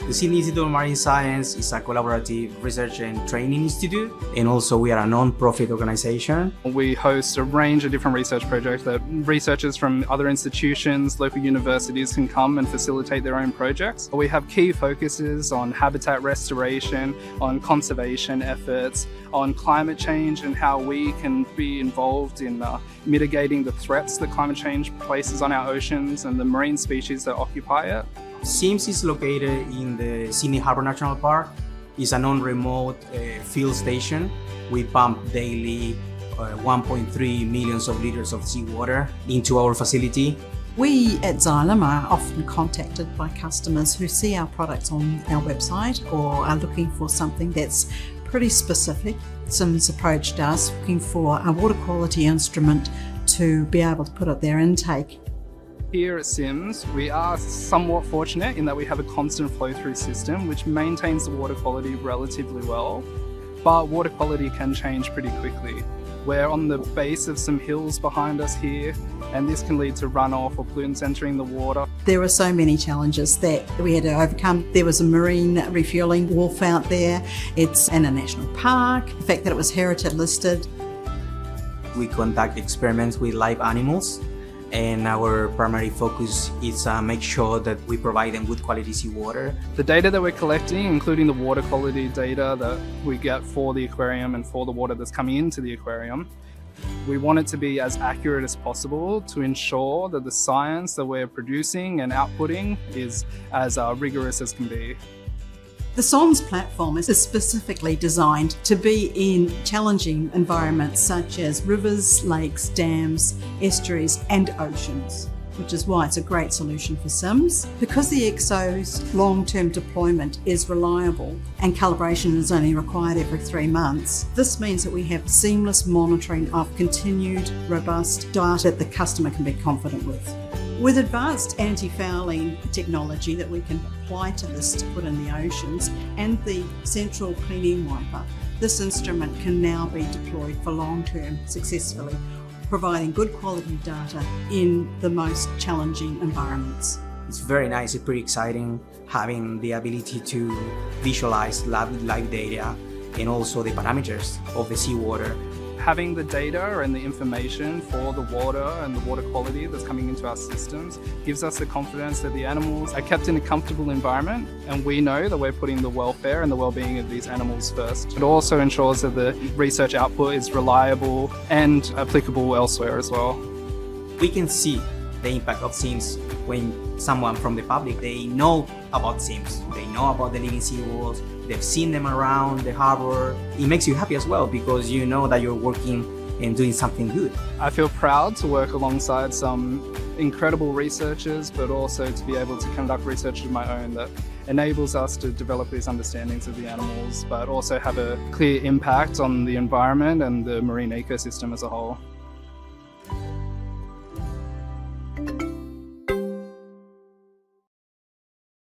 The Sydney Institute of Marine Science is a collaborative research and training institute, and also we are a non-profit organization. We host a range of different research projects that researchers from other institutions, local universities can come and facilitate their own projects. We have key focuses on habitat restoration, on conservation efforts, on climate change and how we can be involved in mitigating the threats that climate change places on our oceans and the marine species that occupy it. SIMS is located in the Sydney Harbour National Park. It's a non-remote field station. We pump daily 1.3 million liters of seawater into our facility. We at Xylem are often contacted by customers who see our products on our website or are looking for something that's pretty specific. SIMS approached us looking for a water quality instrument to be able to put at their intake. Here at SIMS, we are somewhat fortunate in that we have a constant flow-through system which maintains the water quality relatively well, but water quality can change pretty quickly. We're on the base of some hills behind us here, and this can lead to runoff or pollutants entering the water. There were so many challenges that we had to overcome. There was a marine refuelling wharf out there. It's in a national park. The fact that it was heritage listed. We conduct experiments with live animals, and our primary focus is make sure that we provide them good quality seawater. The data that we're collecting, including the water quality data that we get for the aquarium and for the water that's coming into the aquarium, we want it to be as accurate as possible to ensure that the science that we're producing and outputting is as rigorous as can be. The SIMS platform is specifically designed to be in challenging environments such as rivers, lakes, dams, estuaries and oceans, which is why it's a great solution for SIMS. Because the EXO's long-term deployment is reliable and calibration is only required every 3 months, this means that we have seamless monitoring of continued, robust data that the customer can be confident with. With advanced anti-fouling technology that we can apply to this to put in the oceans and the central cleaning wiper, this instrument can now be deployed for long-term successfully, providing good quality data in the most challenging environments. It's very nice, it's pretty exciting having the ability to visualize live data and also the parameters of the seawater. Having the data and the information for the water and the water quality that's coming into our systems gives us the confidence that the animals are kept in a comfortable environment, and we know that we're putting the welfare and the well-being of these animals first. It also ensures that the research output is reliable and applicable elsewhere as well. We can see the impact of SIMS when someone from the public, they know about SIMS, they know about the living seawalls, they've seen them around the harbour. It makes you happy as well because you know that you're working and doing something good. I feel proud to work alongside some incredible researchers, but also to be able to conduct research of my own that enables us to develop these understandings of the animals, but also have a clear impact on the environment and the marine ecosystem as a whole.